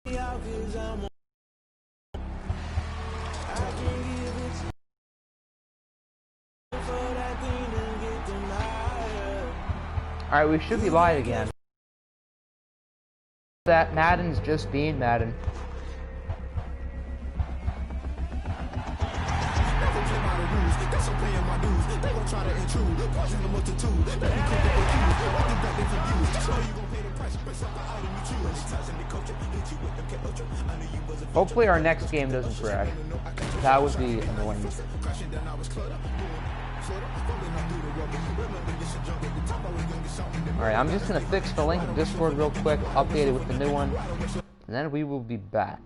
Alright, we should be live again. That Madden's just being Madden. Hopefully our next game doesn't crash. That would be annoying. Alright, I'm just going to fix the link in Discord real quick, update it with the new one, and then we will be back.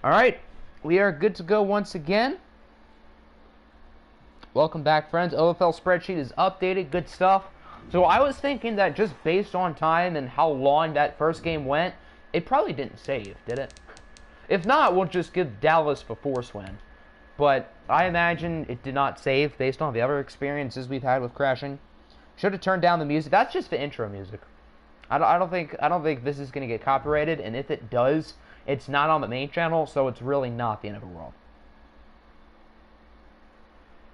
Alright, we are good to go once again. Welcome back, friends. OFL spreadsheet is updated, good stuff. So I was thinking that just based on time and how long that first game went, it probably didn't save, did it? If not, we'll just give Dallas a force win. But I imagine it did not save based on the other experiences we've had with crashing. Should have turned down the music. That's just the intro music. I don't think this is going to get copyrighted, and if it does, it's not on the main channel, so it's really not the end of the world.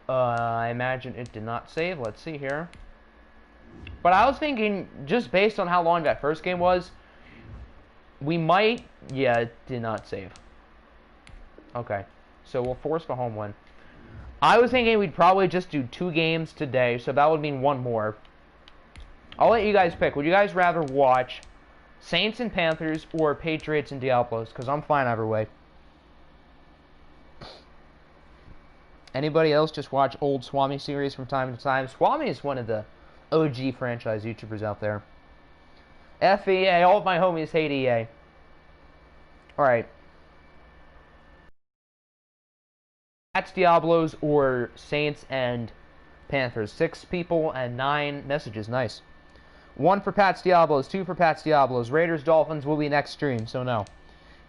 I imagine it did not save. Let's see here. But I was thinking, just based on how long that first game was, we might... Yeah, it did not save. Okay, so we'll force the home win. I was thinking we'd probably just do 2 games today, so that would mean 1 more. I'll let you guys pick. Would you guys rather watch Saints and Panthers or Patriots and Diablos? Because I'm fine either way. Anybody else just watch old Swami series from time to time? Swami is one of the OG franchise YouTubers out there. FEA, all of my homies hate EA. Alright. That's Diablos or Saints and Panthers. 6 people and 9 messages. Nice. 1 for Pats Diablos, 2 for Pats Diablos. Raiders Dolphins will be next stream, so no.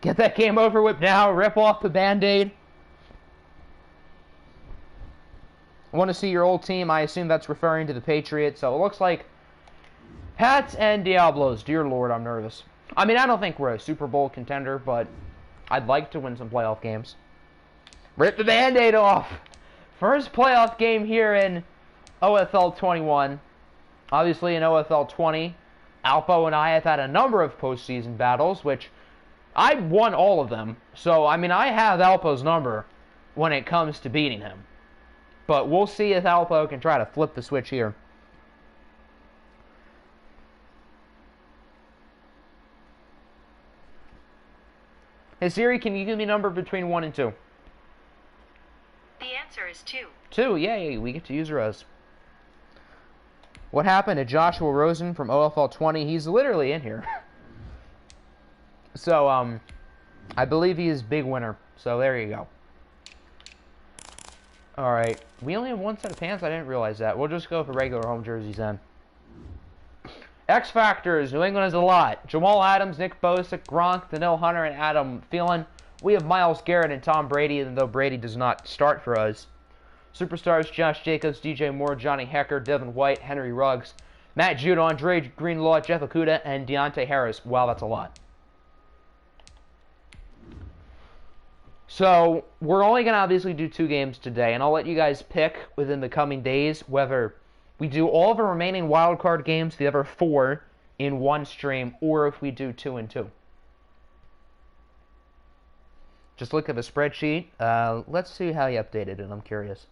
Get that game over with now. Rip off the Band-Aid. I want to see your old team. I assume that's referring to the Patriots. So it looks like Pats and Diablos. Dear Lord, I'm nervous. I mean, I don't think we're a Super Bowl contender, but I'd like to win some playoff games. Rip the Band-Aid off. First playoff game here in OFL 21. Obviously, in OFL 20, Alpo and I have had a number of postseason battles, which I won all of them. So, I mean, I have Alpo's number when it comes to beating him. But we'll see if Alpo can try to flip the switch here. Hey, Siri, can you give me a number between 1 and 2? The answer is 2. 2, yay, we get to use Rose. What happened to Joshua Rosen from OFL 20? He's literally in here. So, I believe he is big winner. So, there you go. Alright. We only have 1 set of pants? I didn't realize that. We'll just go for regular home jerseys then. X Factors. New England has a lot. Jamal Adams, Nick Bosa, Gronk, Danielle Hunter, and Adam Thielen. We have Myles Garrett and Tom Brady, even though Brady does not start for us. Superstars, Josh Jacobs, DJ Moore, Johnny Hecker, Devin White, Henry Ruggs, Matt Judon, Andre Greenlaw, Jeff Okuda, and Deontay Harris. Wow, that's a lot. So, we're only going to obviously do 2 games today, and I'll let you guys pick within the coming days whether we do all of the remaining wildcard games, the other 4, in 1 stream, or if we do 2 and 2. Just look at the spreadsheet. Let's see how you updated it. I'm curious.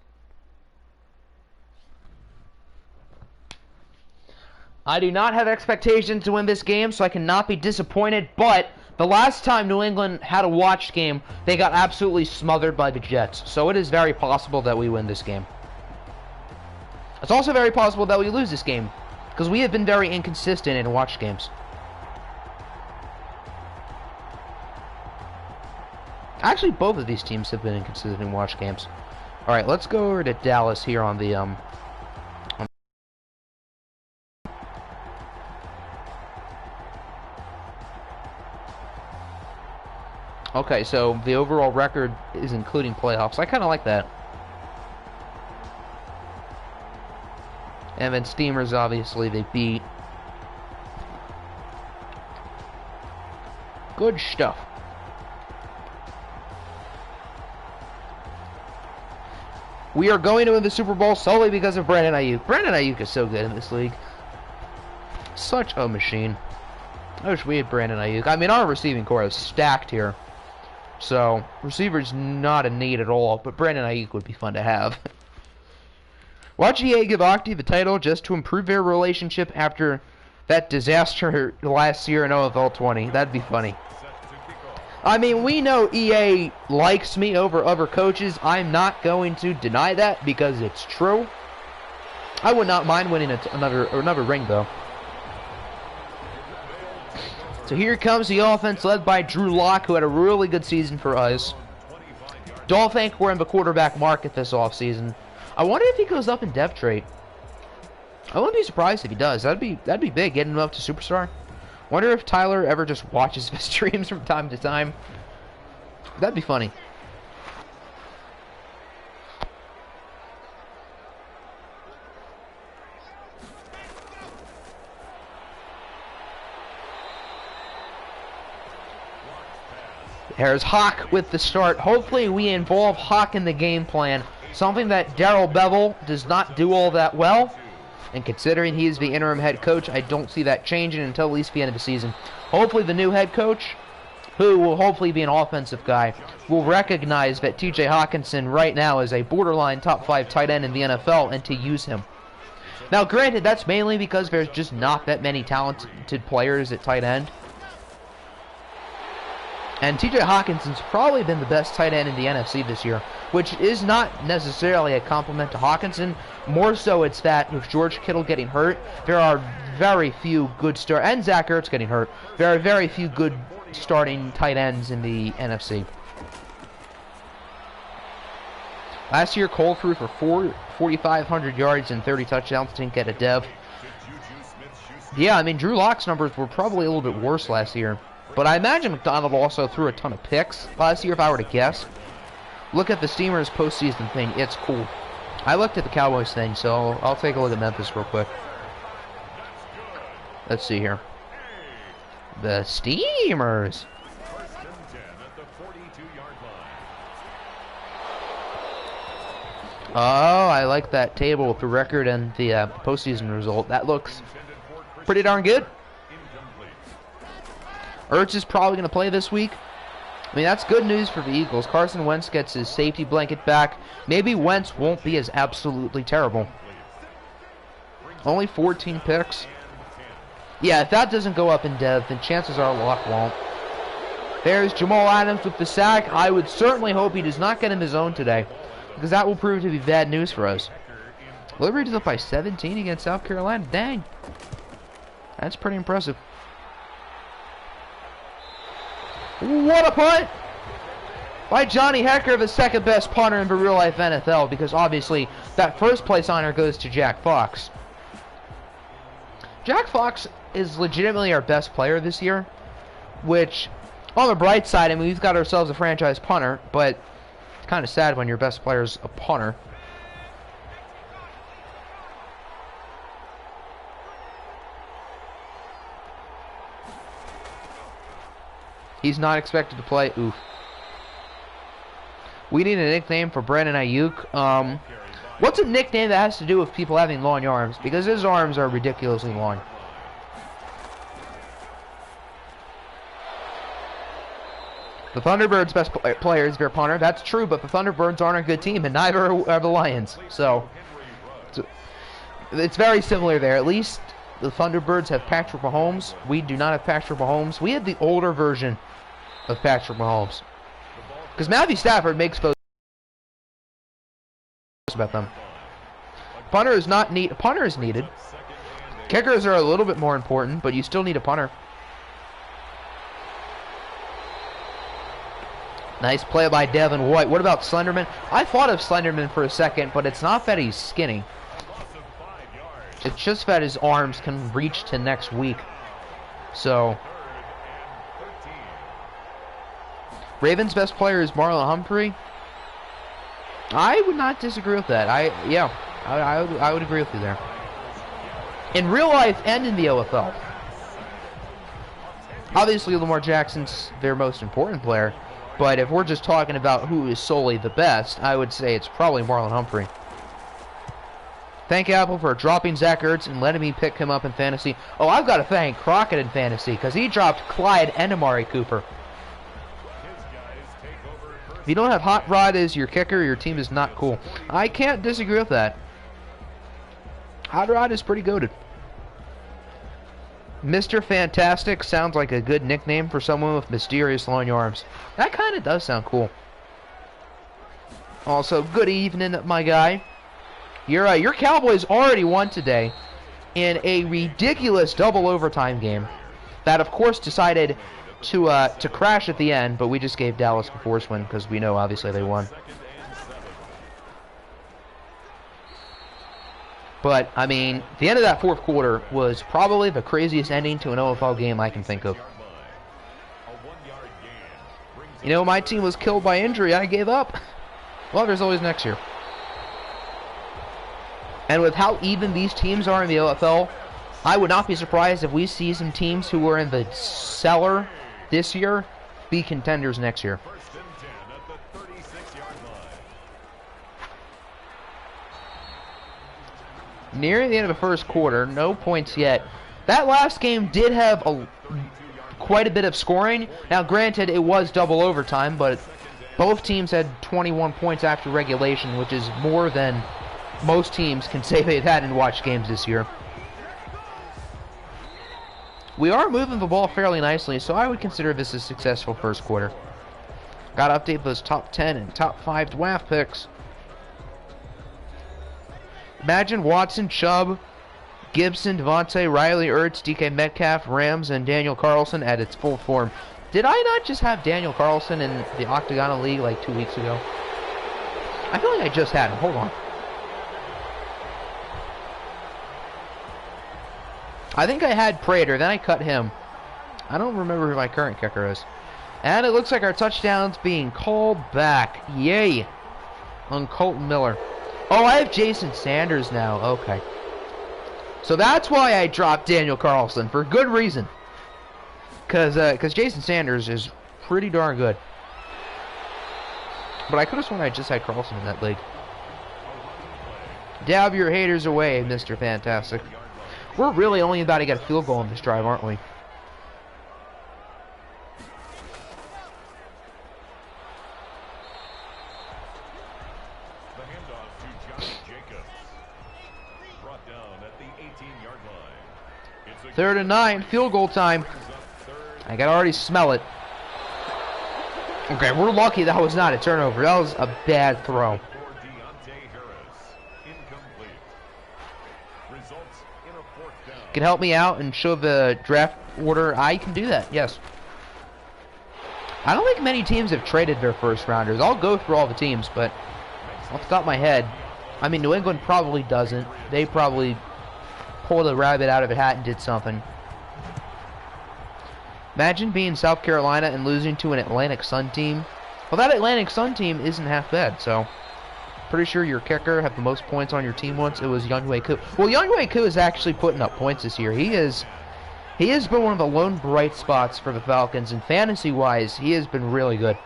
I do not have expectations to win this game, so I cannot be disappointed, but the last time New England had a watched game, they got absolutely smothered by the Jets. So it is very possible that we win this game. It's also very possible that we lose this game, because we have been very inconsistent in watched games. Actually, both of these teams have been inconsistent in watch games. All right, let's go over to Dallas here on the Okay, so the overall record is including playoffs. I kind of like that. And then Steamers, obviously, they beat. Good stuff. We are going to win the Super Bowl solely because of Brandon Ayuk. Brandon Ayuk is so good in this league. Such a machine. I wish we had Brandon Ayuk. I mean, our receiving core is stacked here. So, receiver's not a need at all, but Brandon Ayuk would be fun to have. Watch EA give Octi the title just to improve their relationship after that disaster last year in OFL 20. That'd be funny. I mean, we know EA likes me over other coaches. I'm not going to deny that because it's true. I would not mind winning another ring, though. So here comes the offense led by Drew Lock, who had a really good season for us. Don't think we're in the quarterback market this offseason. I wonder if he goes up in depth trait. I wouldn't be surprised if he does. That'd be big, getting him up to superstar. Wonder if Tyler ever just watches his streams from time to time. That'd be funny. There's Hawk with the start. Hopefully we involve Hawk in the game plan. Something that Darrell Bevel does not do all that well. And considering he is the interim head coach, I don't see that changing until at least the end of the season. Hopefully the new head coach, who will hopefully be an offensive guy, will recognize that TJ Hawkinson right now is a borderline top 5 tight end in the NFL and to use him. Now granted, that's mainly because there's just not that many talented players at tight end. And TJ Hawkinson's probably been the best tight end in the NFC this year, which is not necessarily a compliment to Hawkinson. More so it's that with George Kittle getting hurt, there are very few good and Zach Ertz getting hurt, there are very few good starting tight ends in the NFC. Last year, Cole threw for 4,500 yards and 30 touchdowns, didn't get a dev. Yeah, I mean, Drew Lock's numbers were probably a little bit worse last year. But I imagine McDonald also threw a ton of picks last year, if I were to guess. Look at the Steamers postseason thing. It's cool. I looked at the Cowboys thing, so I'll take a look at Memphis real quick. Let's see here. The Steamers. Oh, I like that table with the record and the postseason result. That looks pretty darn good. Ertz is probably going to play this week. I mean, that's good news for the Eagles. Carson Wentz gets his safety blanket back. Maybe Wentz won't be as absolutely terrible. Only 14 picks. Yeah, if that doesn't go up in depth, then chances are Locke won't. There's Jamal Adams with the sack. I would certainly hope he does not get in his zone today, because that will prove to be bad news for us. Liberty's up by 17 against South Carolina. Dang. That's pretty impressive. What a punt by Johnny Hecker, the second best punter in the real life NFL, because obviously that first place honor goes to Jack Fox. Jack Fox is legitimately our best player this year, which on the bright side, I mean, we've got ourselves a franchise punter, but it's kind of sad when your best player's a punter. He's not expected to play. Oof. We need a nickname for Brandon Ayuk. What's a nickname that has to do with people having long arms? Because his arms are ridiculously long. The Thunderbirds' best player is their punter. That's true, but the Thunderbirds aren't a good team, and neither are the Lions. So it's very similar there. At least the Thunderbirds have Patrick Mahomes. We do not have Patrick Mahomes. We had the older version of Patrick Mahomes. Because Matthew Stafford makes those about them. Punter is not need. Punter is needed. Kickers are a little bit more important, but you still need a punter. Nice play by Devin White. What about Slenderman? I thought of Slenderman for a second, but it's not that he's skinny. It's just that his arms can reach to next week. So, Ravens' best player is Marlon Humphrey. I would not disagree with that. I would agree with you there. In real life and in the OFL. Obviously, Lamar Jackson's their most important player, but if we're just talking about who is solely the best, I would say it's probably Marlon Humphrey. Thank Apple for dropping Zach Ertz and letting me pick him up in fantasy. Oh, I've got to thank Crockett in fantasy, because he dropped Clyde and Amari Cooper. If you don't have Hot Rod as your kicker, your team is not cool. I can't disagree with that. Hot Rod is pretty goated. Mr. Fantastic sounds like a good nickname for someone with mysterious long arms. That kind of does sound cool. Also, good evening, my guy. Your Cowboys already won today in a ridiculous double overtime game that, of course, decided to crash at the end, but we just gave Dallas a force win because we know, obviously, they won. But, I mean, the end of that fourth quarter was probably the craziest ending to an OFL game I can think of. You know, my team was killed by injury. I gave up. Well, there's always next year. And with how even these teams are in the OFL, I would not be surprised if we see some teams who were in the cellar this year be contenders next year. Nearing the end of the first quarter, no points yet. That last game did have quite a bit of scoring. Now, granted, it was double overtime, but both teams had 21 points after regulation, which is more than most teams can say they've had in watch games this year. We are moving the ball fairly nicely, so I would consider this a successful first quarter. Got to update those top 10 and top 5 draft picks. Imagine Watson, Chubb, Gibson, Devontae, Riley, Ertz, DK Metcalf, Rams, and Daniel Carlson at its full form. Did I not just have Daniel Carlson in the Octagonal League like 2 weeks ago? I feel like I just had him. Hold on. I think I had Prater, then I cut him. I don't remember who my current kicker is. And it looks like our touchdown's being called back. Yay! On Colton Miller. Oh, I have Jason Sanders now. Okay. So that's why I dropped Daniel Carlson, for good reason. Because Jason Sanders is pretty darn good. But I could have sworn I just had Carlson in that league. Dab your haters away, Mr. Fantastic. We're really only about to get a field goal in this drive, aren't we? Third and 9, field goal time. I can already smell it. Okay, we're lucky that was not a turnover. That was a bad throw. Can help me out and show the draft order? I can do that, yes. I don't think many teams have traded their first rounders. I'll go through all the teams, but off the top of my head, I mean, New England probably doesn't. They probably pulled a rabbit out of a hat and did something. Imagine being South Carolina and losing to an Atlantic Sun team. Well, that Atlantic Sun team isn't half bad, so pretty sure your kicker had the most points on your team once. It was Younghoe Koo. Well, Younghoe Koo is actually putting up points this year. He has been one of the lone bright spots for the Falcons, and fantasy-wise, he has been really good.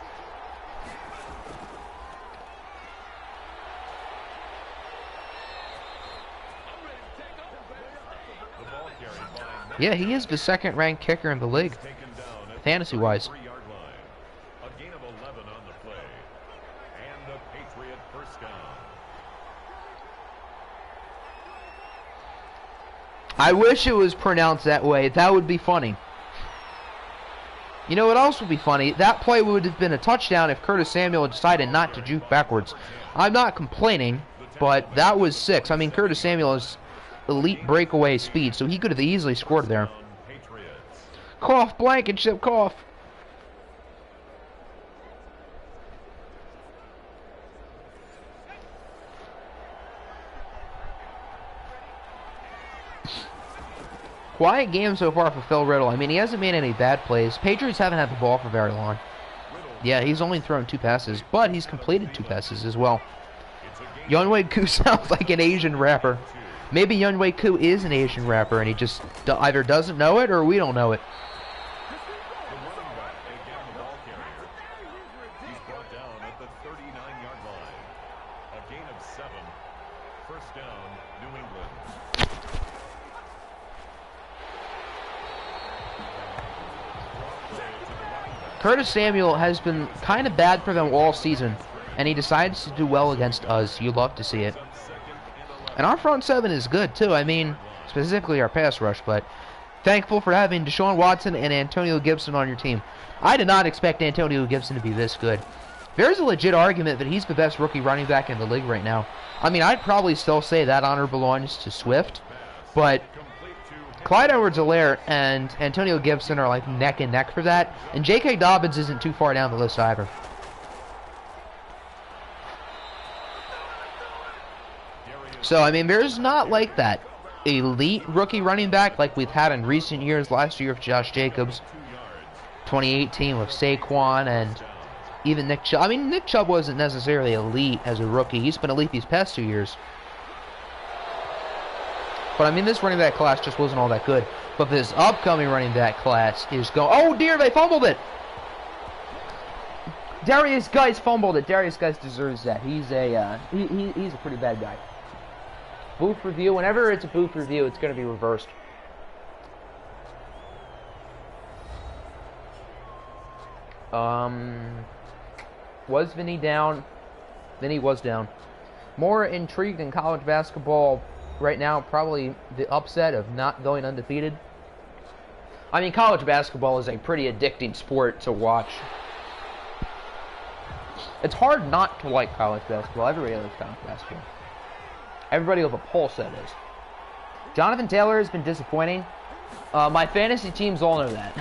Yeah, he is the second-ranked kicker in the league, fantasy-wise. I wish it was pronounced that way. That would be funny. You know what else would be funny? That play would have been a touchdown if Curtis Samuel had decided not to juke backwards. I'm not complaining, but that was 6. I mean, Curtis Samuel is elite breakaway speed, so he could have easily scored there. Cough, Blankenship, cough. quiet game so far for Phil Riddle. I mean, he hasn't made any bad plays. Patriots haven't had the ball for very long. Yeah, he's only thrown 2 passes, but he's completed 2 passes as well. Younghoe Koo sounds like an Asian rapper. Maybe Younghoe Koo is an Asian rapper, and he just either doesn't know it or we don't know it. Curtis Samuel has been kind of bad for them all season, and he decides to do well against us. You love to see it. And our front 7 is good, too. I mean, specifically our pass rush, but thankful for having Deshaun Watson and Antonio Gibson on your team. I did not expect Antonio Gibson to be this good. There's a legit argument that he's the best rookie running back in the league right now. I mean, I'd probably still say that honor belongs to Swift, but Clyde Edwards-Helaire and Antonio Gibson are like neck and neck for that, and J.K. Dobbins isn't too far down the list either. So, I mean, there's not like that elite rookie running back like we've had in recent years. Last year with Josh Jacobs, 2018 with Saquon, and even Nick Chubb. I mean, Nick Chubb wasn't necessarily elite as a rookie. He's been elite these past 2 years. But, I mean, this running back class just wasn't all that good. But this upcoming running back class is going... Oh, dear, they fumbled it! Darius Geis fumbled it. Darius Geis deserves that. He's a pretty bad guy. Booth review. Whenever it's a booth review, it's going to be reversed. Was Vinny down? Vinny was down. More intrigued in college basketball right now, probably the upset of not going undefeated. I mean, college basketball is a pretty addicting sport to watch. It's hard not to like college basketball. Everybody likes college basketball. Everybody with a pulse, that is. Jonathan Taylor has been disappointing. My fantasy teams all know that.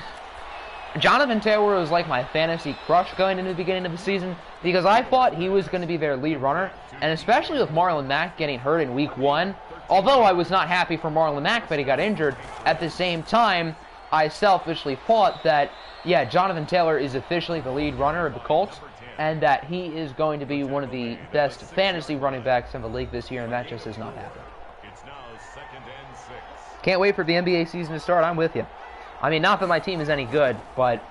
Jonathan Taylor was like my fantasy crush going into the beginning of the season because I thought he was going to be their lead runner, and especially with Marlon Mack getting hurt in week 1, although I was not happy for Marlon Mack that he got injured, at the same time, I selfishly thought that, yeah, Jonathan Taylor is officially the lead runner of the Colts, and that he is going to be one of the best fantasy running backs in the league this year, and that just has not happened. Can't wait for the NBA season to start. I'm with you. I mean, not that my team is any good, but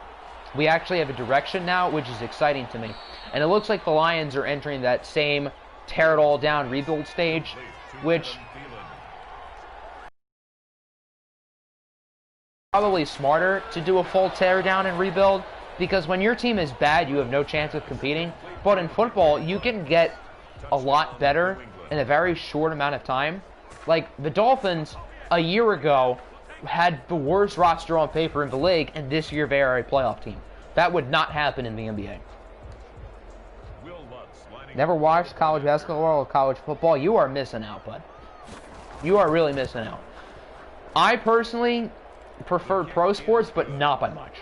we actually have a direction now, which is exciting to me. And it looks like the Lions are entering that same tear-it-all-down rebuild stage, which probably smarter to do a full tear-down and rebuild, because when your team is bad, you have no chance of competing. But in football, you can get a lot better in a very short amount of time. Like, the Dolphins, a year ago, had the worst roster on paper in the league, and this year they are a playoff team. That would not happen in the NBA. Never watched college basketball or college football? You are missing out, bud. You are really missing out. I personally prefer pro sports, but not by much.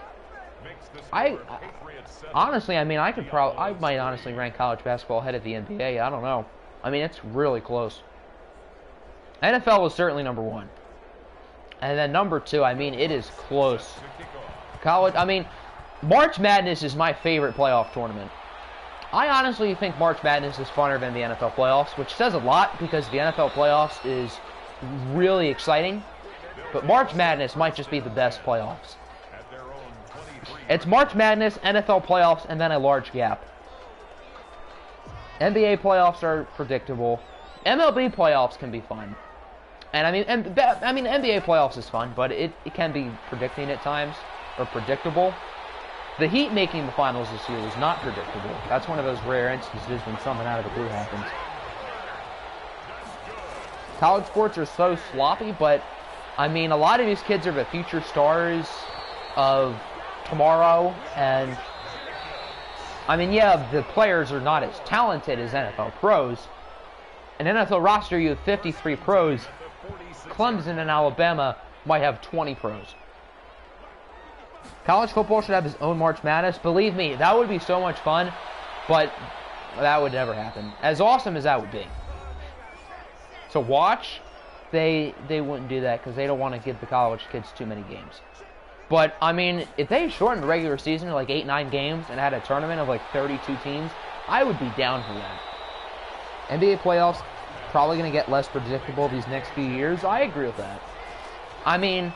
Honestly, I mean, I might honestly rank college basketball ahead of the NBA. I don't know. I mean, it's really close. NFL was certainly number 1. And then number 2, I mean, it is close. College, I mean, March Madness is my favorite playoff tournament. I honestly think March Madness is funner than the NFL playoffs, which says a lot because the NFL playoffs is really exciting. But March Madness might just be the best playoffs. It's March Madness, NFL playoffs, and then a large gap. NBA playoffs are predictable. MLB playoffs can be fun. And I mean NBA playoffs is fun, but it can be predicting at times, or predictable. The Heat making the finals this year was not predictable. That's one of those rare instances when something out of the blue happens. College sports are so sloppy, but I mean, a lot of these kids are the future stars of tomorrow, and I mean, yeah, the players are not as talented as NFL pros. An NFL roster, you have 53 pros. Clemson and Alabama might have 20 pros. College football should have its own March Madness. Believe me, that would be so much fun, but that would never happen. As awesome as that would be. To watch, they wouldn't do that because they don't want to give the college kids too many games. But, I mean, if they shortened the regular season to like 8-9 games and had a tournament of like 32 teams, I would be down for that. NBA playoffs probably going to get less predictable these next few years. I agree with that. I mean,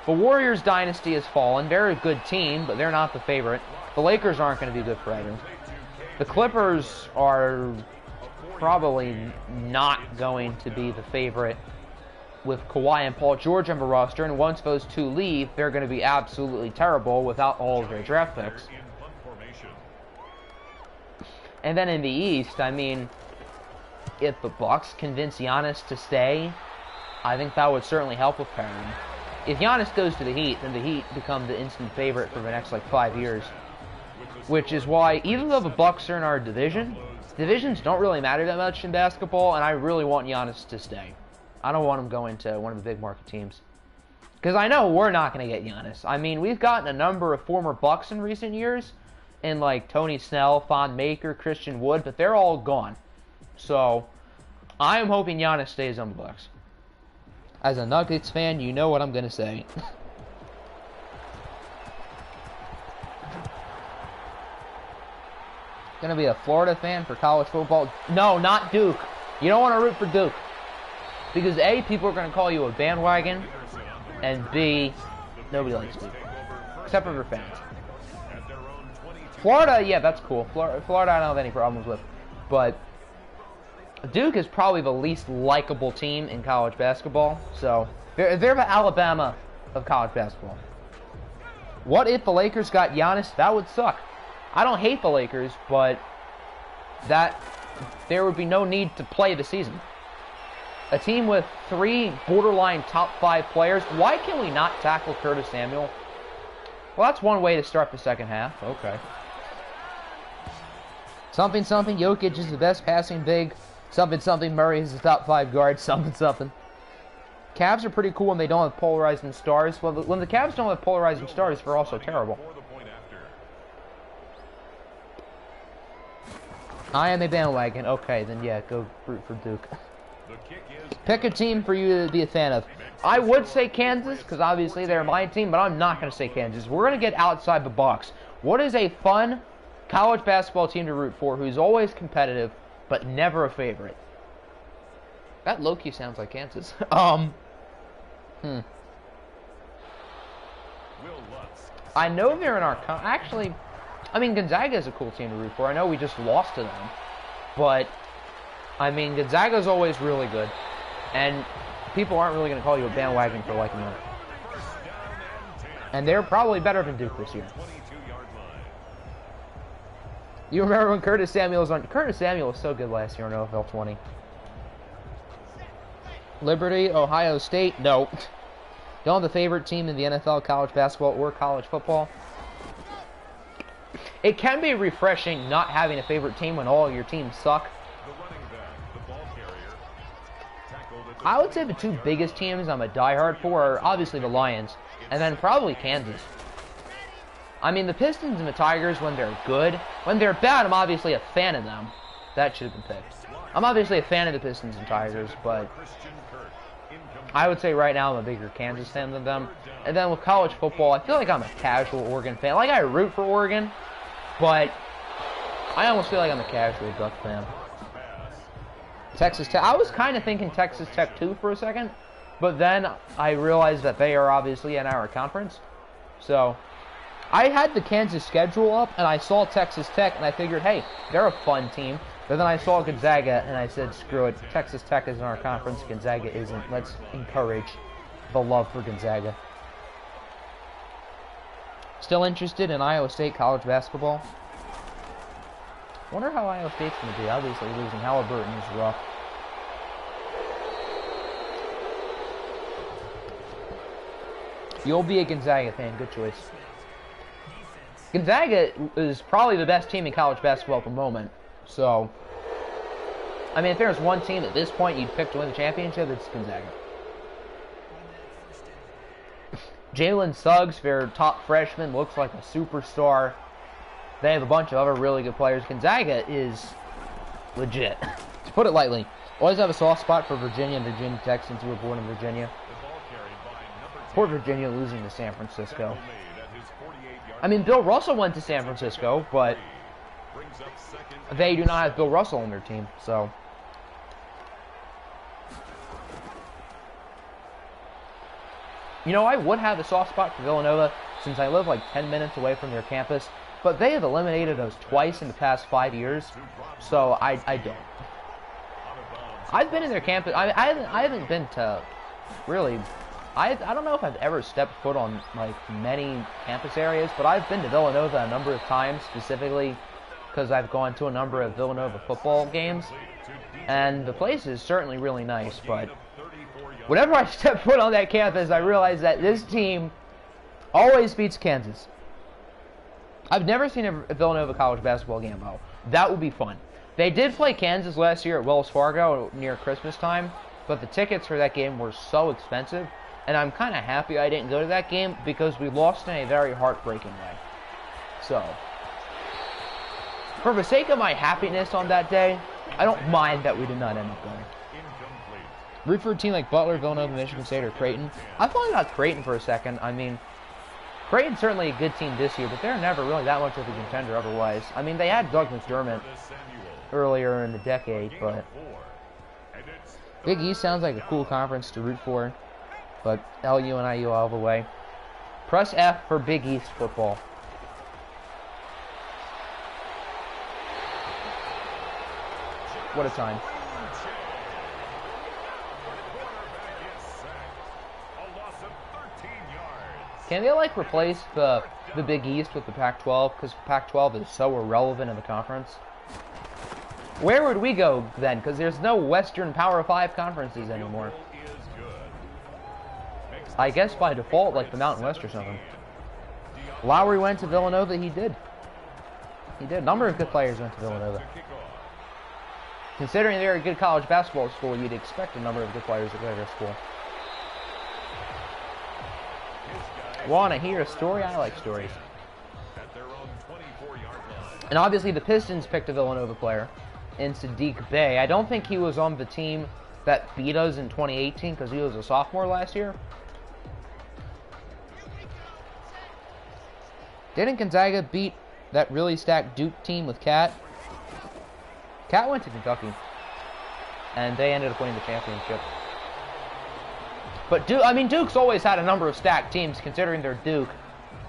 the Warriors dynasty has fallen. They're a good team, but they're not the favorite. The Lakers aren't going to be good forever. The Clippers are probably not going to be the favorite with Kawhi and Paul George on the roster, and once those two leave, they're going to be absolutely terrible without all of their draft picks. And then in the East, I mean, if the Bucks convince Giannis to stay, I think that would certainly help with parity. If Giannis goes to the Heat, then the Heat become the instant favorite for the next, like, 5 years. Which is why, even though the Bucks are in our division, divisions don't really matter that much in basketball, and I really want Giannis to stay. I don't want him going to one of the big market teams. Because I know we're not going to get Giannis. I mean, we've gotten a number of former Bucks in recent years, in like Tony Snell, Thon Maker, Christian Wood, but they're all gone. So, I am hoping Giannis stays on the Bucks. As a Nuggets fan, you know what I'm going to say. Going to be a Florida fan for college football? No, not Duke. You don't want to root for Duke. Because A, people are going to call you a bandwagon, and B, nobody likes Duke. Except for their fans. Florida, yeah, that's cool. Florida I don't have any problems with. But Duke is probably the least likable team in college basketball. So, they're the Alabama of college basketball. What if the Lakers got Giannis? That would suck. I don't hate the Lakers, but there would be no need to play the season. A team with 3 borderline top 5 players. Why can we not tackle Curtis Samuel? Well, that's one way to start the second half. Okay. Something, something. Jokic is the best passing big. Something, something. Murray is the top 5 guard. Something, something. Cavs are pretty cool when they don't have polarizing stars. Well, when the Cavs don't have polarizing stars, they're also terrible. I am a bandwagon. Okay, then yeah, go root for Duke. Pick a team for you to be a fan of. I would say Kansas, because obviously they're my team, but I'm not going to say Kansas. We're going to get outside the box. What is a fun college basketball team to root for who's always competitive, but never a favorite? That low-key sounds like Kansas. I know they're in our... Actually, I mean, Gonzaga is a cool team to root for. I know we just lost to them, but... I mean, Gonzaga's always really good, and people aren't really going to call you a bandwagon for liking them. And they're probably better than Duke this year. You remember when Curtis Samuel was on... Curtis Samuel was so good last year on OFL 20. Liberty, Ohio State, no. Don't have the favorite team in the NFL, college basketball, or college football. It can be refreshing not having a favorite team when all your teams suck. I would say the 2 biggest teams I'm a diehard for are obviously the Lions, and then probably Kansas. I mean, the Pistons and the Tigers, when they're good. When they're bad, I'm obviously a fan of them. That should have been picked. I'm obviously a fan of the Pistons and Tigers, but I would say right now I'm a bigger Kansas fan than them. And then with college football, I feel like I'm a casual Oregon fan. Like, I root for Oregon, but I almost feel like I'm a casual Duck fan. Texas Tech. I was kind of thinking Texas Tech too for a second, but then I realized that they are obviously in our conference. So I had the Kansas schedule up, and I saw Texas Tech, and I figured, hey, they're a fun team. But then I saw Gonzaga, and I said, screw it. Texas Tech is in our conference. Gonzaga isn't. Let's encourage the love for Gonzaga. Still interested in Iowa State college basketball? Wonder how Iowa State's going to be. Obviously, losing Halliburton is rough. You'll be a Gonzaga fan. Good choice. Gonzaga is probably the best team in college basketball at the moment. So, I mean, if there's one team at this point you'd pick to win the championship, it's Gonzaga. Jalen Suggs, their top freshman, looks like a superstar. They have a bunch of other really good players. Gonzaga is legit, to put it lightly. Always have a soft spot for Virginia and Virginia Texans who were born in Virginia. Poor Virginia losing to San Francisco. I mean, Bill Russell went to San Francisco, but they do not have Bill Russell on their team, so. You know, I would have a soft spot for Villanova since I live like 10 minutes away from their campus, but they have eliminated us twice in the past 5 years, so I don't. I've been in their campus. I haven't been to really. I don't know if I've ever stepped foot on like many campus areas, but I've been to Villanova a number of times, specifically because I've gone to a number of Villanova football games, and the place is certainly really nice. But whenever I step foot on that campus, I realize that this team always beats Kansas. I've never seen a Villanova college basketball game, though. That would be fun. They did play Kansas last year at Wells Fargo near Christmas time, but the tickets for that game were so expensive, and I'm kind of happy I didn't go to that game because we lost in a very heartbreaking way. So, for the sake of my happiness on that day, I don't mind that we did not end up going. Root for a team like Butler, Villanova, Michigan State, or Creighton. I thought about Creighton for a second. I mean, Creighton's certainly a good team this year, but they're never really that much of a contender otherwise. I mean, they had Doug McDermott earlier in the decade, but Big East sounds like a cool conference to root for, but LU and IU all the way. Press F for Big East football. What a time. Can they like replace the Big East with the Pac-12? Because Pac-12 is so irrelevant in the conference. Where would we go then? Because there's no Western Power 5 conferences anymore. I guess by default, like the Mountain West or something. Lowry went to Villanova. He did. He did. A number of good players went to Villanova. Considering they're a good college basketball school, you'd expect a number of good players to go to their school. Want to hear a story? I like stories. And obviously the Pistons picked a Villanova player in Sadiq Bey. I don't think he was on the team that beat us in 2018 because he was a sophomore last year. Didn't Gonzaga beat that really stacked Duke team with Cat? Cat went to Kentucky, and they ended up winning the championship. But Duke's always had a number of stacked teams, considering they're Duke.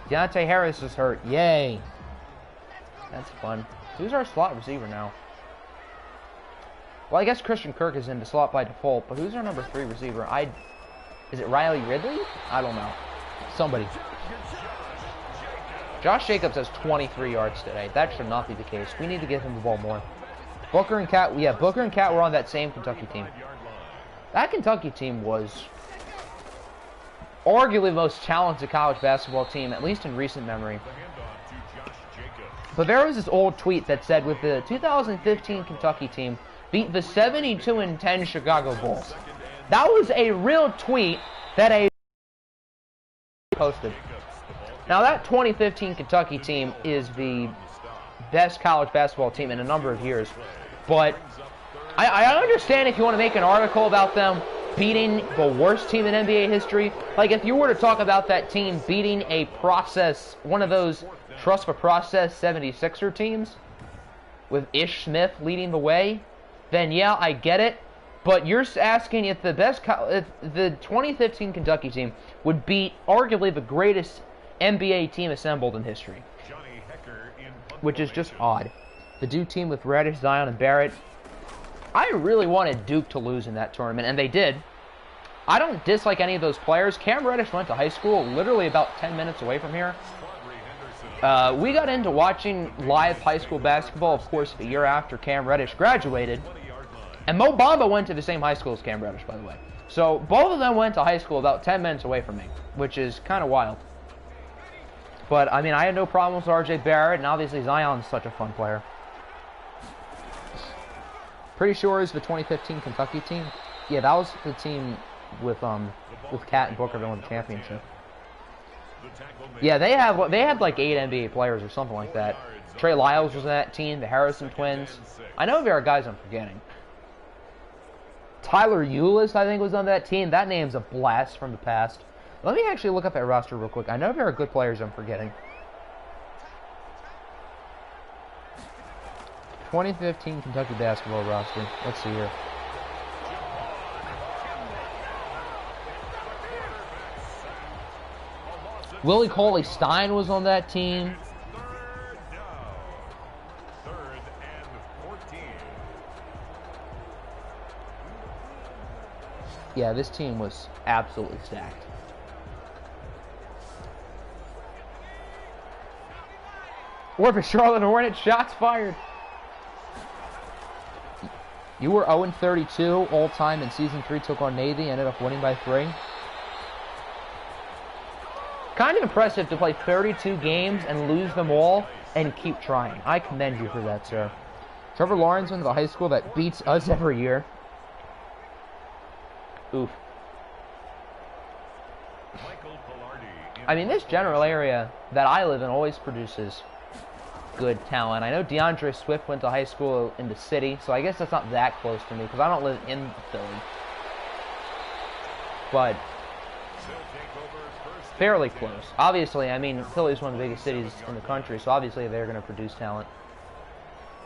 Deontay Harris is hurt. Yay. That's fun. Who's our slot receiver now? Well, I guess Christian Kirk is in the slot by default, but who's our number 3 receiver? Is it Riley Ridley? I don't know. Somebody. Josh Jacobs has 23 yards today. That should not be the case. We need to give him the ball more. Booker and Cat were on that same Kentucky team. That Kentucky team was arguably the most talented college basketball team, at least in recent memory. But there was this old tweet that said, with the 2015 Kentucky team, beat the 72-10 Chicago Bulls. That was a real tweet that a posted. Now that 2015 Kentucky team is the best college basketball team in a number of years, but I understand if you want to make an article about them beating the worst team in NBA history. Like, if you were to talk about that team beating one of those trust the process 76er teams with Ish Smith leading the way, then yeah, I get it. But you're asking if if the 2015 Kentucky team would beat arguably the greatest NBA team assembled in history, which is just odd. The Duke team with Reddish, Zion, and Barrett. I really wanted Duke to lose in that tournament, and they did. I don't dislike any of those players. Cam Reddish went to high school literally about 10 minutes away from here. We got into watching live high school basketball, of course, the year after Cam Reddish graduated. And Mo Bamba went to the same high school as Cam Reddish, by the way. So both of them went to high school about 10 minutes away from me, which is kind of wild. But, I mean, I had no problem with R.J. Barrett, and obviously Zion's such a fun player. Pretty sure it's the 2015 Kentucky team. Yeah, that was the team with Cat and Booker that won the championship. Yeah, they had like 8 NBA players or something like that. Trey Lyles was in that team, the Harrison twins. I know there are guys I'm forgetting. Tyler Eulis, I think, was on that team. That name's a blast from the past. Let me actually look up that roster real quick. I know there are good players I'm forgetting. 2015 Kentucky basketball roster. Let's see here. Willie Cauley-Stein was on that team. Third and 14. Yeah, this team was absolutely stacked. Or for Charlotte Hornets, shots fired. You were 0-32 all-time in Season 3, took on Navy, ended up winning by 3. Kind of impressive to play 32 games and lose them all and keep trying. I commend you for that, sir. Trevor Lawrence went to the high school that beats us every year. Oof. I mean, this general area that I live in always produces good talent. I know DeAndre Swift went to high school in the city, so I guess that's not that close to me because I don't live in Philly. But fairly close. Obviously, I mean, Philly is one of the biggest cities in the country, so obviously they're going to produce talent.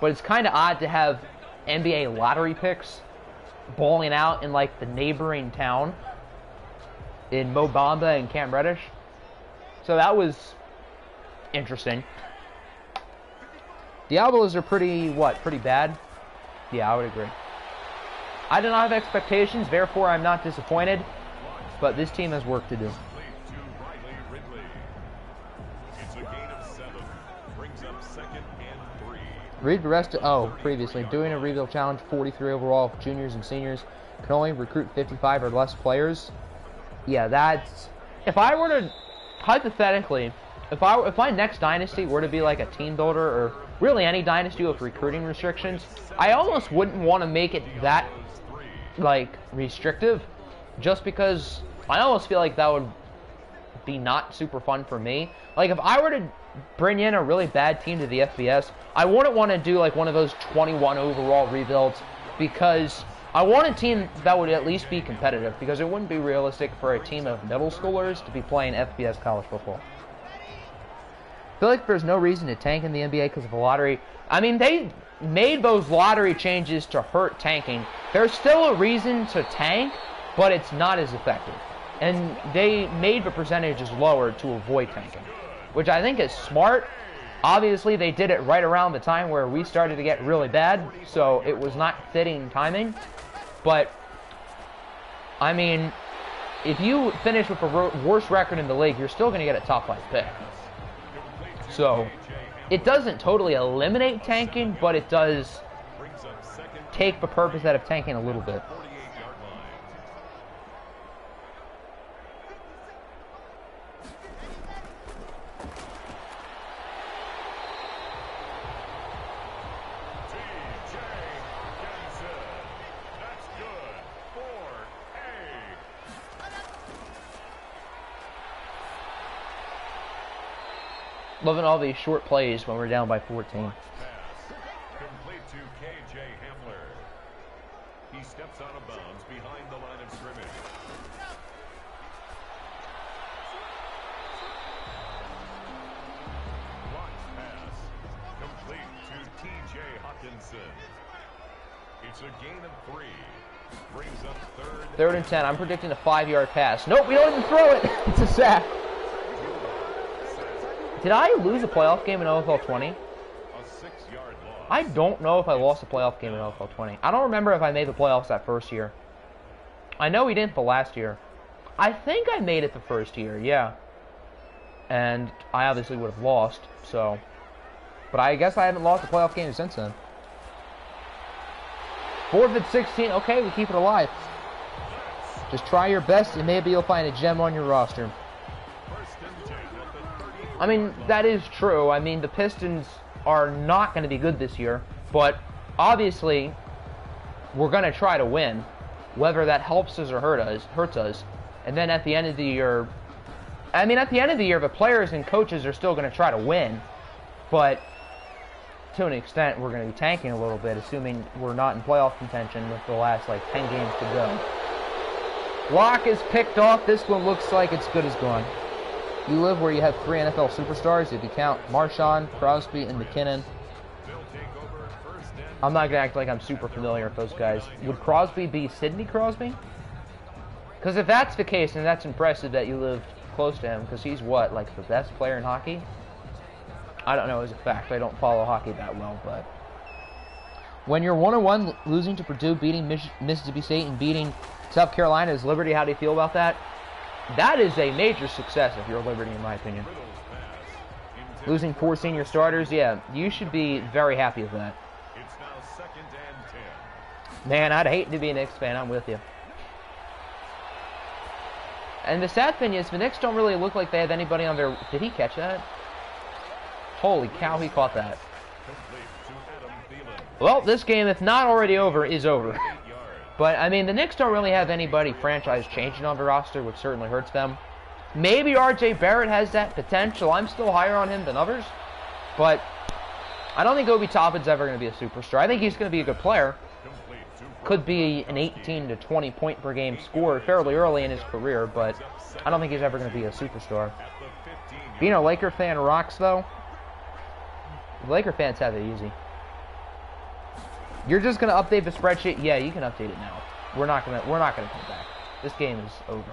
But it's kind of odd to have NBA lottery picks balling out in, like, the neighboring town in Mo Bamba and Cam Reddish. So that was interesting. Diablos are pretty bad? Yeah, I would agree. I do not have expectations, therefore I'm not disappointed. But this team has work to do. Reed Resta, previously, doing a rebuild challenge, 43 overall for juniors and seniors. Can only recruit 55 or less players. Yeah, that's... If I were to, hypothetically, if my next dynasty were to be like a team builder, or really any dynasty with recruiting restrictions, I almost wouldn't want to make it that, like, restrictive, just because I almost feel like that would be not super fun for me. Like, if I were to bring in a really bad team to the FBS, I wouldn't want to do like one of those 21 overall rebuilds, because I want a team that would at least be competitive, because it wouldn't be realistic for a team of middle schoolers to be playing FBS college football. I feel like there's no reason to tank in the NBA because of the lottery. I mean, they made those lottery changes to hurt tanking. There's still a reason to tank, but it's not as effective. And they made the percentages lower to avoid tanking, which I think is smart. Obviously, they did it right around the time where we started to get really bad, so it was not fitting timing. But, I mean, if you finish with the worst record in the league, you're still going to get a top 5 pick. So, it doesn't totally eliminate tanking, but it does take the purpose out of tanking a little bit. Loving all these short plays when we're down by 14. Complete to KJ Hamler. He steps out of bounds behind the line of scrimmage. Blocked pass. Complete to TJ Hawkinson. It's a gain of 3. Brings up third and 10. I'm predicting a 5-yard pass. Nope, we don't even throw it. It's a sack. Did I lose a playoff game in OFL 20? A 6-yard loss. I don't know if I lost a playoff game in OFL 20. I don't remember if I made the playoffs that first year. I know we didn't the last year. I think I made it the first year, yeah. And I obviously would have lost, so. But I guess I haven't lost a playoff game since then. 4th and 16. Okay, we keep it alive. Just try your best, and maybe you'll find a gem on your roster. I mean, that is true. I mean, the Pistons are not going to be good this year, but obviously we're going to try to win, whether that helps us or hurts us. And then at the end of the year, the players and coaches are still going to try to win, but to an extent, we're going to be tanking a little bit, assuming we're not in playoff contention with the last, like, 10 games to go. Block is picked off. This one looks like it's good as gone. You live where you have 3 NFL superstars. If you count Marshawn, Crosby, and McKinnon. I'm not going to act like I'm super familiar with those guys. Would Crosby be Sidney Crosby? Because if that's the case, then that's impressive that you live close to him, because he's what, like the best player in hockey? I don't know as a fact. I don't follow hockey that well, but when you're 1-1, losing to Purdue, beating Mississippi State, and beating South Carolina's Liberty, how do you feel about that? That is a major success if you're Liberty, in my opinion. Losing 4 senior starters, yeah, you should be very happy with that. It's now 2nd and 10. Man, I'd hate to be a Knicks fan. I'm with you. And the sad thing is, the Knicks don't really look like they have anybody on their... Did he catch that? Holy cow, he caught that. Well, this game, if not already over, is over. But, I mean, the Knicks don't really have anybody franchise-changing on the roster, which certainly hurts them. Maybe R.J. Barrett has that potential. I'm still higher on him than others. But I don't think Obi Toppin's ever going to be a superstar. I think he's going to be a good player. Could be an 18 to 20 point per game scorer fairly early in his career, but I don't think he's ever going to be a superstar. Being a Laker fan rocks, though. Laker fans have it easy. You're just going to update the spreadsheet? Yeah, you can update it now. We're not going to come back. This game is over.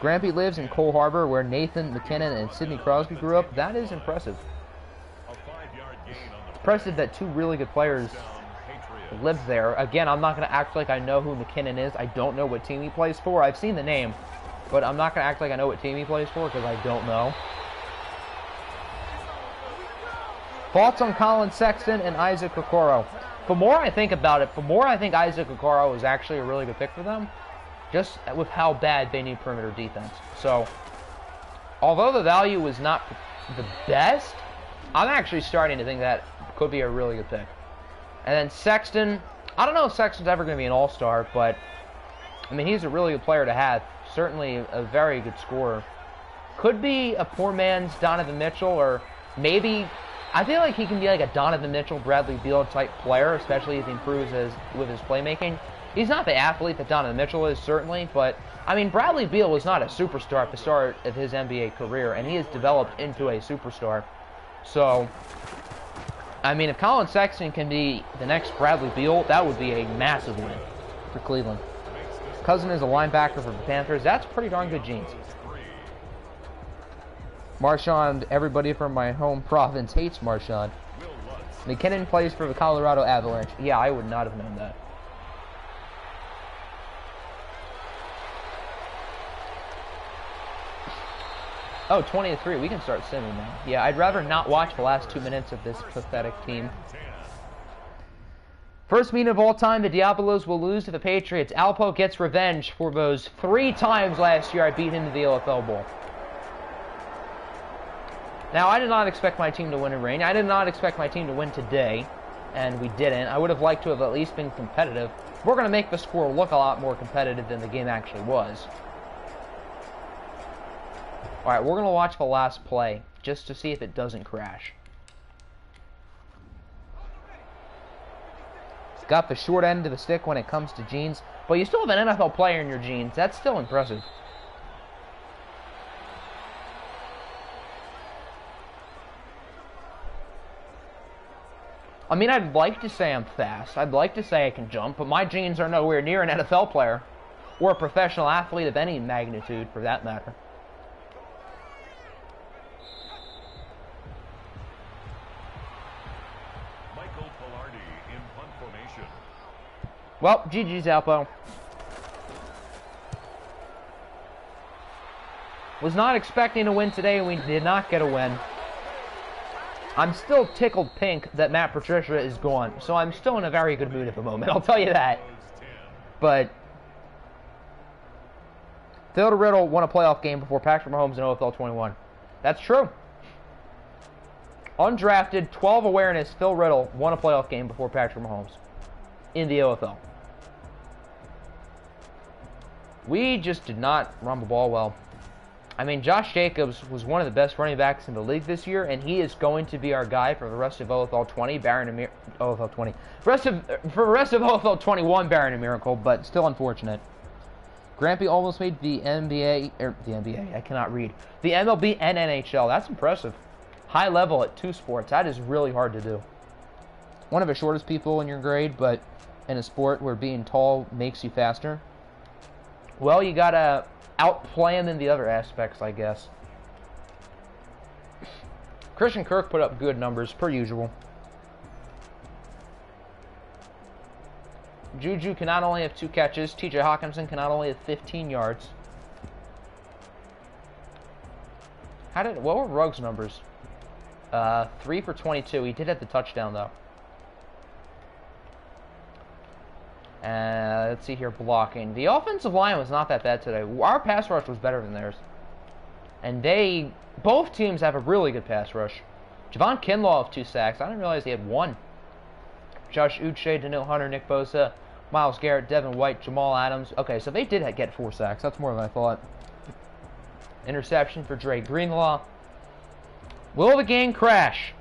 Grampy lives in Cole Harbor, where Nathan McKinnon and Sidney Crosby grew up. That is impressive. Impressive that 2 really good players lives there. Again, I'm not going to act like I know who McKinnon is. I don't know what team he plays for. I've seen the name, but I'm not going to act like I know what team he plays for because I don't know. Thoughts on Colin Sexton and Isaac Okoro? The more I think about it, the more I think Isaac Okoro is actually a really good pick for them, just with how bad they need perimeter defense. So, although the value was not the best, I'm actually starting to think that could be a really good pick. And then Sexton, I don't know if Sexton's ever going to be an all-star, but, I mean, he's a really good player to have. Certainly a very good scorer. Could be a poor man's Donovan Mitchell, or maybe, I feel like he can be like a Donovan Mitchell, Bradley Beal type player, especially if he improves with his playmaking. He's not the athlete that Donovan Mitchell is, certainly, but, I mean, Bradley Beal was not a superstar at the start of his NBA career, and he has developed into a superstar. So, I mean, if Colin Sexton can be the next Bradley Beal, that would be a massive win for Cleveland. Cousin is a linebacker for the Panthers. That's pretty darn good genes. Marshawn, everybody from my home province hates Marshawn. McKinnon plays for the Colorado Avalanche. Yeah, I would not have known that. Oh, 20-3. We can start simming now. Yeah, I'd rather not watch the last 2 minutes of this pathetic team. First meeting of all time, the Diabolos will lose to the Patriots. Alpo gets revenge for those 3 times last year I beat him in the OFL Bowl. Now, I did not expect my team to win in rain. I did not expect my team to win today, and we didn't. I would have liked to have at least been competitive. We're going to make the score look a lot more competitive than the game actually was. Alright, we're going to watch the last play, just to see if it doesn't crash. Got the short end of the stick when it comes to jeans, but you still have an NFL player in your jeans. That's still impressive. I mean, I'd like to say I'm fast. I'd like to say I can jump, but my jeans are nowhere near an NFL player, or a professional athlete of any magnitude, for that matter. Well, GG's, Alpo. Was not expecting to win today, and we did not get a win. I'm still tickled pink that Matt Patricia is gone, so I'm still in a very good mood at the moment, I'll tell you that. But Theodore Riddle won a playoff game before Patrick Mahomes in OFL 21. That's true. Undrafted, 12 awareness, Phil Riddle won a playoff game before Patrick Mahomes in the OFL. We just did not run the ball well. I mean, Josh Jacobs was one of the best running backs in the league this year, and he is going to be our guy for the rest of OFL 20, OFL 20. For the rest of OFL 21, barring a miracle, but still unfortunate. Grampy almost made the NBA, I cannot read. The MLB and NHL, that's impressive. High level at 2 sports, that is really hard to do. One of the shortest people in your grade, but in a sport where being tall makes you faster. Well, you gotta outplay him in the other aspects, I guess. Christian Kirk put up good numbers, per usual. Juju can not only have 2 catches, TJ Hawkinson can not only have 15 yards. What were Ruggs' numbers? 3 for 22. He did have the touchdown, though. Let's see here, blocking. The offensive line was not that bad today. Our pass rush was better than theirs. And both teams have a really good pass rush. Javon Kinlaw of 2 sacks. I didn't realize he had 1. Josh Uche, Daniil Hunter, Nick Bosa, Myles Garrett, Devin White, Jamal Adams. Okay, so they did get 4 sacks. That's more than I thought. Interception for Dre Greenlaw. Will the game crash?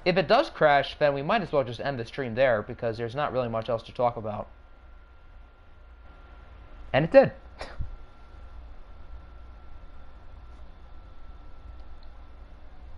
If it does crash, then we might as well just end the stream there because there's not really much else to talk about. And it did.